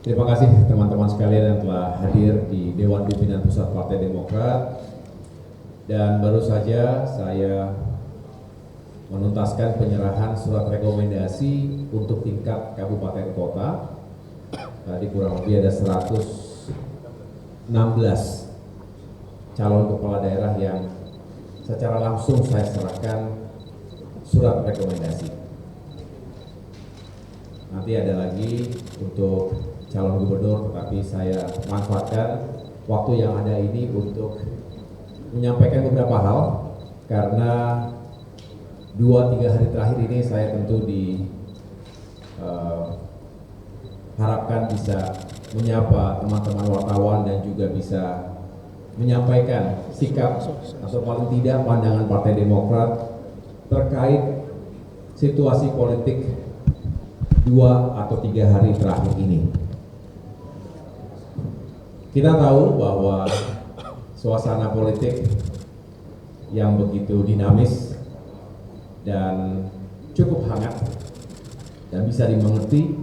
Terima kasih teman-teman sekalian yang telah hadir di Dewan Pimpinan Pusat Partai Demokrat. Dan baru saja saya menuntaskan penyerahan surat rekomendasi untuk tingkat kabupaten kota. Tadi kurang lebih ada 116 calon kepala daerah yang secara langsung saya serahkan surat rekomendasi. Nanti ada lagi untuk calon gubernur, tetapi saya manfaatkan waktu yang ada ini untuk menyampaikan beberapa hal, karena 2-3 hari terakhir ini saya tentu harapkan bisa menyapa teman-teman wartawan dan juga bisa menyampaikan sikap atau paling tidak pandangan Partai Demokrat terkait situasi politik 2 atau 3 hari terakhir ini. Kita tahu bahwa suasana politik yang begitu dinamis dan cukup hangat dan bisa dimengerti.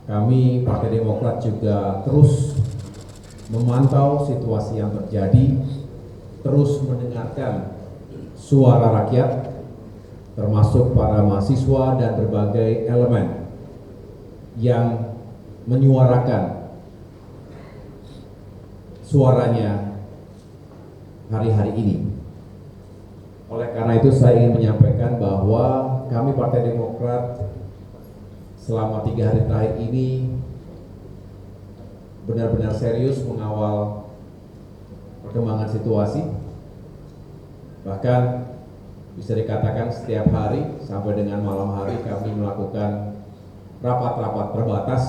Kami Partai Demokrat juga terus memantau situasi yang terjadi, terus mendengarkan suara rakyat, termasuk para mahasiswa dan berbagai elemen yang menyuarakan suaranya hari-hari ini. Oleh karena itu saya ingin menyampaikan bahwa kami Partai Demokrat selama 3 hari terakhir ini benar-benar serius mengawal perkembangan situasi. Bahkan bisa dikatakan setiap hari sampai dengan malam hari kami melakukan rapat-rapat terbatas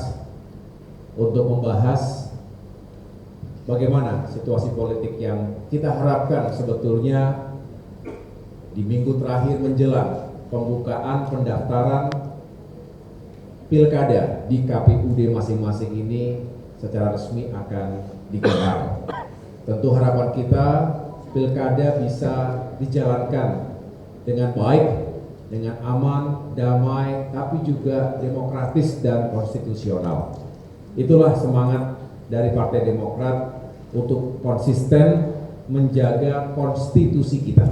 untuk membahas bagaimana situasi politik yang kita harapkan sebetulnya di minggu terakhir menjelang pembukaan pendaftaran pilkada di KPUD masing-masing ini secara resmi akan digelar. Tentu harapan kita pilkada bisa dijalankan dengan baik, dengan aman, damai, tapi juga demokratis dan konstitusional. Itulah semangat dari Partai Demokrat untuk konsisten menjaga konstitusi kita.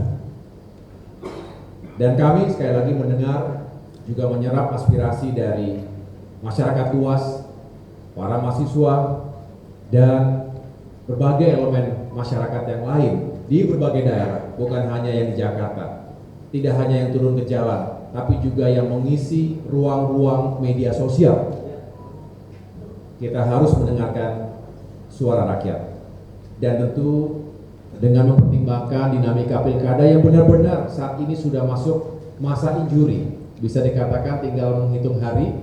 Dan kami sekali lagi mendengar juga menyerap aspirasi dari masyarakat luas, para mahasiswa, dan berbagai elemen masyarakat yang lain di berbagai daerah, bukan hanya yang di Jakarta, tidak hanya yang turun ke jalan, tapi juga yang mengisi ruang-ruang media sosial. Kita harus mendengarkan suara rakyat. Dan tentu dengan mempertimbangkan dinamika pilkada yang benar-benar saat ini sudah masuk masa injuri, bisa dikatakan tinggal menghitung hari,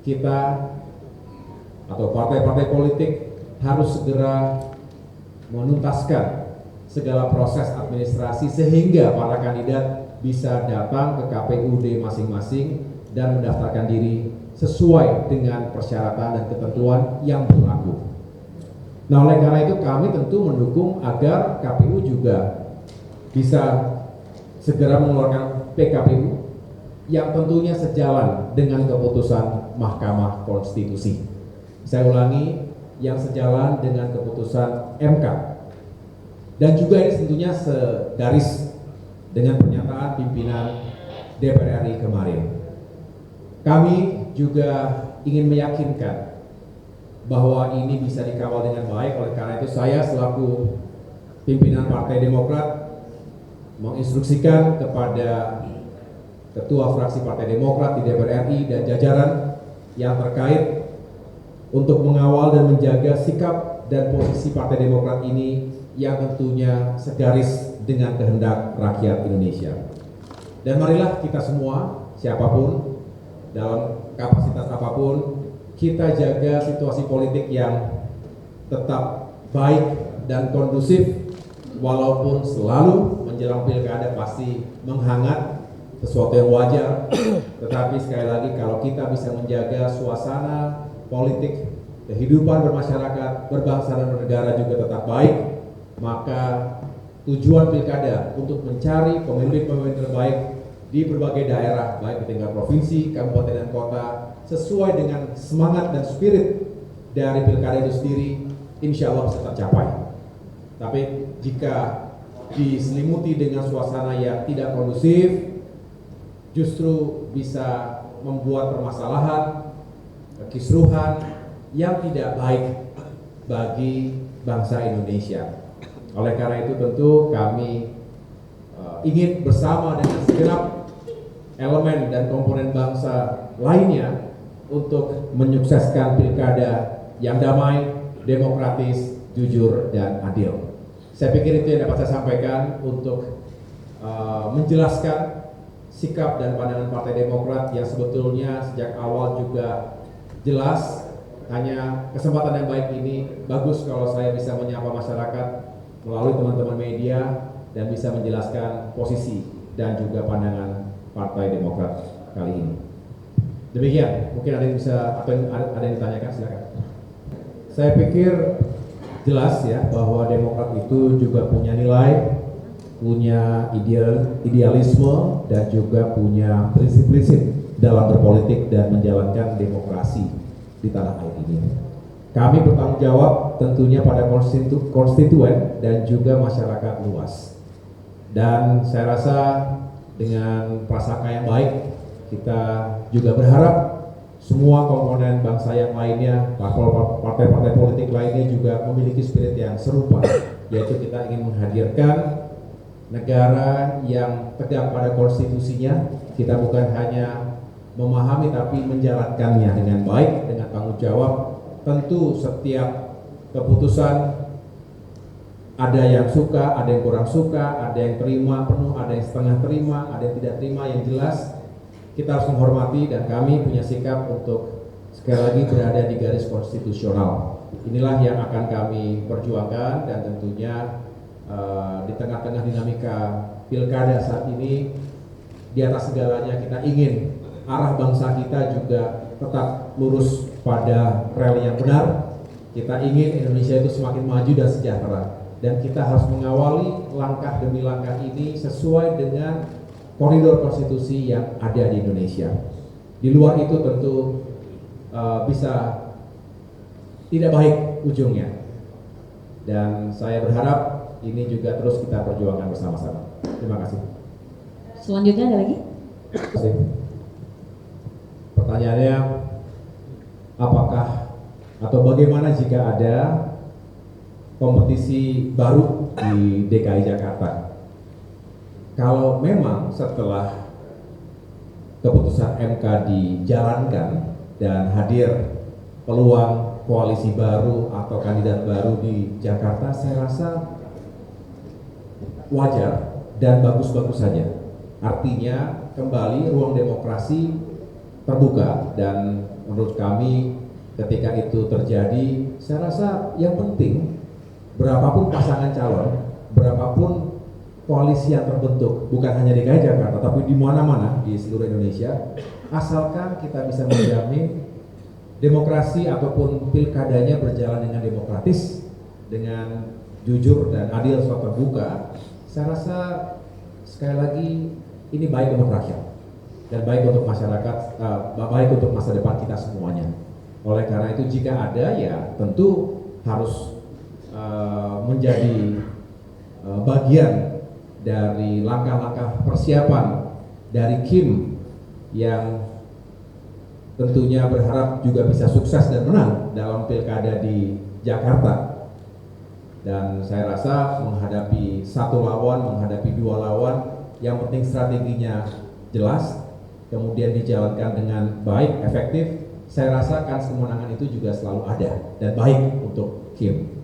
kita atau partai-partai politik harus segera menuntaskan segala proses administrasi sehingga para kandidat bisa datang ke KPUD masing-masing dan mendaftarkan diri sesuai dengan persyaratan dan ketentuan yang berlaku. Nah, oleh karena itu kami tentu mendukung agar KPU juga bisa segera mengeluarkan PKPU yang tentunya sejalan dengan keputusan Mahkamah Konstitusi. Saya ulangi, yang sejalan dengan keputusan MK. Dan juga ini tentunya segaris dengan pernyataan pimpinan DPR RI kemarin. Kami juga ingin meyakinkan bahwa ini bisa dikawal dengan baik. Oleh karena itu saya selaku pimpinan Partai Demokrat menginstruksikan kepada Ketua Fraksi Partai Demokrat di DPR RI dan jajaran yang terkait untuk mengawal dan menjaga sikap dan posisi Partai Demokrat ini yang tentunya segaris dengan kehendak rakyat Indonesia. Dan marilah kita semua, siapapun, dalam kapasitas apapun, kita jaga situasi politik yang tetap baik dan kondusif, walaupun selalu menjelang pilkada pasti menghangat, sesuatu yang wajar. Tetapi sekali lagi kalau kita bisa menjaga suasana politik, kehidupan bermasyarakat, berbangsa dan bernegara juga tetap baik, maka tujuan pilkada untuk mencari pemimpin-pemimpin terbaik di berbagai daerah, baik di tingkat provinsi, kabupaten, dan kota, sesuai dengan semangat dan spirit dari pilkada itu sendiri insya Allah bisa tercapai. Tapi jika diselimuti dengan suasana yang tidak kondusif, justru bisa membuat permasalahan, kekisruhan yang tidak baik bagi bangsa Indonesia. Oleh karena itu tentu kami ingin bersama dengan segenap elemen dan komponen bangsa lainnya untuk menyukseskan pilkada yang damai, demokratis, jujur, dan adil. Saya pikir itu yang dapat saya sampaikan untuk menjelaskan sikap dan pandangan Partai Demokrat yang sebetulnya sejak awal juga jelas. Hanya kesempatan yang baik ini bagus kalau saya bisa menyapa masyarakat melalui teman-teman media dan bisa menjelaskan posisi dan juga pandangan Partai Demokrat kali ini. Demikian, mungkin ada yang bisa atau ada yang ditanyakan, silakan. Saya pikir jelas ya bahwa Demokrat itu juga punya nilai, punya idealisme dan juga punya prinsip-prinsip dalam berpolitik dan menjalankan demokrasi di tanah air ini. Kami bertanggung jawab tentunya pada konstituen dan juga masyarakat luas. Dan saya rasa dengan prasangka yang baik, kita juga berharap semua komponen bangsa yang lainnya, partai-partai politik lainnya juga memiliki spirit yang serupa, yaitu kita ingin menghadirkan negara yang tegak pada konstitusinya. Kita bukan hanya memahami tapi menjalankannya dengan baik, dengan tanggung jawab. Tentu setiap keputusan ada yang suka, ada yang kurang suka, ada yang terima penuh, ada yang setengah terima, ada yang tidak terima. Yang jelas kita harus menghormati dan kami punya sikap untuk sekali lagi berada di garis konstitusional. Inilah yang akan kami perjuangkan dan tentunya di tengah-tengah dinamika pilkada saat ini, di atas segalanya kita ingin arah bangsa kita juga tetap lurus pada rel yang benar. Kita ingin Indonesia itu semakin maju dan sejahtera, dan kita harus mengawali langkah demi langkah ini sesuai dengan koridor konstitusi yang ada di Indonesia. Di luar itu tentu bisa tidak baik ujungnya, dan saya berharap ini juga terus kita perjuangkan bersama-sama. Terima kasih. Selanjutnya ada lagi? Terima kasih. Pertanyaannya, apakah atau bagaimana jika ada kompetisi baru di DKI Jakarta? Kalau memang setelah keputusan MK dijalankan dan hadir peluang koalisi baru atau kandidat baru di Jakarta, saya rasa wajar dan bagus-bagus saja. Artinya kembali ruang demokrasi terbuka, dan menurut kami ketika itu terjadi, saya rasa yang penting berapapun pasangan calon, berapapun koalisi yang terbentuk, bukan hanya di DKI Jakarta tapi di mana-mana di seluruh Indonesia, asalkan kita bisa menjamin demokrasi ataupun pilkadanya berjalan dengan demokratis, dengan jujur dan adil serta terbuka, saya rasa sekali lagi ini baik untuk rakyat dan baik untuk masyarakat, baik untuk masa depan kita semuanya. Oleh karena itu jika ada, ya tentu harus menjadi bagian dari langkah-langkah persiapan dari Kim yang tentunya berharap juga bisa sukses dan menang dalam pilkada di Jakarta. Dan saya rasa menghadapi satu lawan, menghadapi dua lawan, yang penting strateginya jelas, kemudian dijalankan dengan baik, efektif. Saya rasakan kemenangan itu juga selalu ada dan baik untuk Kim.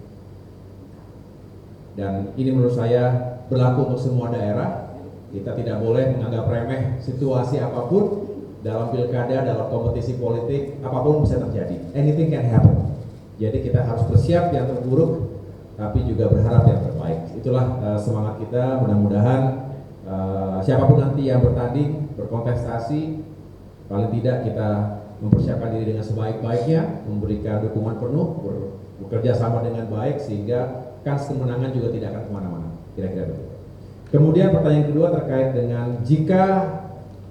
Dan ini menurut saya berlaku untuk semua daerah. Kita tidak boleh menganggap remeh situasi apapun dalam pilkada, dalam kompetisi politik, apapun bisa terjadi. Anything can happen. Jadi kita harus bersiap yang terburuk, tapi juga berharap yang terbaik. Itulah semangat kita. Mudah-mudahan siapapun nanti yang bertanding, berkontestasi, paling tidak kita mempersiapkan diri dengan sebaik-baiknya, memberikan dukungan penuh, bekerja sama dengan baik, sehingga kans kemenangan juga tidak akan kemana-mana. Kira-kira begitu. Kemudian pertanyaan kedua terkait dengan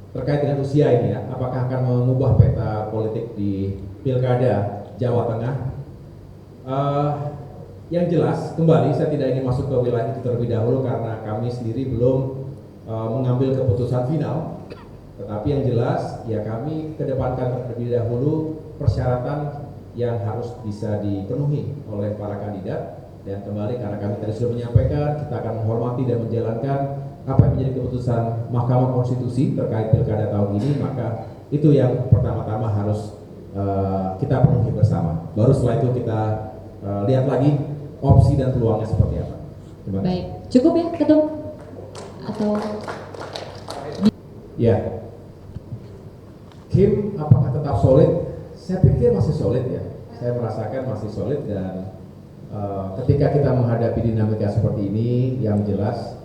terkait dengan usia ini ya, apakah akan mengubah peta politik di pilkada Jawa Tengah Eh, yang jelas, kembali saya tidak ingin masuk ke wilayah itu terlebih dahulu karena kami sendiri belum mengambil keputusan final. Tetapi yang jelas, ya kami kedepankan terlebih dahulu persyaratan yang harus bisa dipenuhi oleh para kandidat. Dan kembali karena kami tadi sudah menyampaikan, kita akan menghormati dan menjalankan apa yang menjadi keputusan Mahkamah Konstitusi terkait pilkada tahun ini, maka itu yang pertama-tama harus kita penuhi bersama. Baru setelah itu kita lihat lagi opsi dan peluangnya seperti apa. Terima kasih. Baik, cukup ya Ketum? Atau Ya, Kim apakah tetap solid? Saya pikir masih solid ya. Saya merasakan masih solid dan ketika kita menghadapi dinamika seperti ini, yang jelas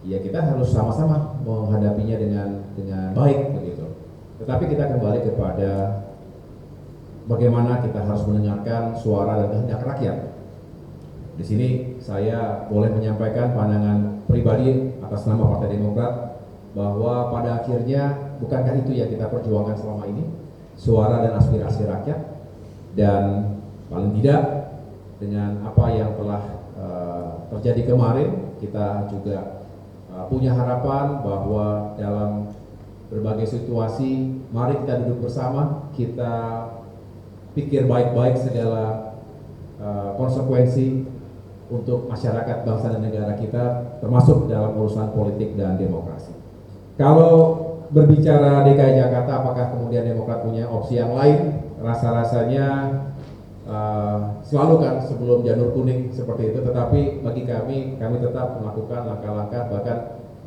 ya kita harus sama-sama menghadapinya dengan baik begitu. Tetapi kita kembali kepada bagaimana kita harus mendengarkan suara dan kehendak rakyat. Di sini saya boleh menyampaikan pandangan pribadi atas nama Partai Demokrat bahwa pada akhirnya bukankah itu yang kita perjuangkan selama ini, suara dan aspirasi rakyat, dan paling tidak dengan apa yang telah terjadi kemarin, kita juga punya harapan bahwa dalam berbagai situasi, mari kita duduk bersama, kita pikir baik-baik segala konsekuensi untuk masyarakat, bangsa dan negara kita, termasuk dalam urusan politik dan demokrasi. Kalau berbicara DKI Jakarta, apakah kemudian Demokrat punya opsi yang lain? Rasa-rasanya selalu kan sebelum janur kuning seperti itu, tetapi bagi kami tetap melakukan langkah-langkah. Bahkan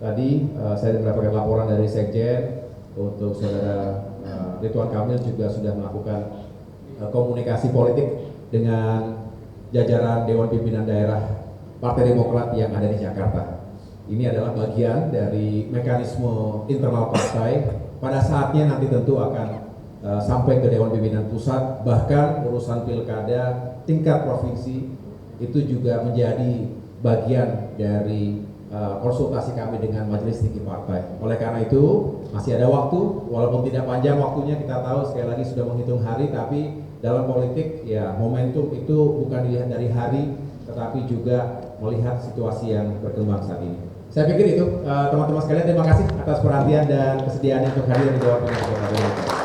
tadi saya mendapatkan laporan dari Sekjen untuk saudara Ridwan Kamil juga sudah melakukan komunikasi politik dengan jajaran Dewan Pimpinan Daerah Partai Demokrat yang ada di Jakarta. Ini adalah bagian dari mekanisme internal partai. Pada saatnya nanti tentu akan sampai ke Dewan Pimpinan Pusat, bahkan urusan pilkada tingkat provinsi itu juga menjadi bagian dari konsultasi kami dengan Majelis Tinggi Partai. Oleh karena itu masih ada waktu, walaupun tidak panjang waktunya, kita tahu sekali lagi sudah menghitung hari, tapi dalam politik ya momentum itu bukan dilihat dari hari, tetapi juga melihat situasi yang berkembang saat ini. Saya pikir itu teman-teman sekalian, terima kasih atas perhatian dan kesediaannya untuk hadir di Dewan Pimpinan Pusat.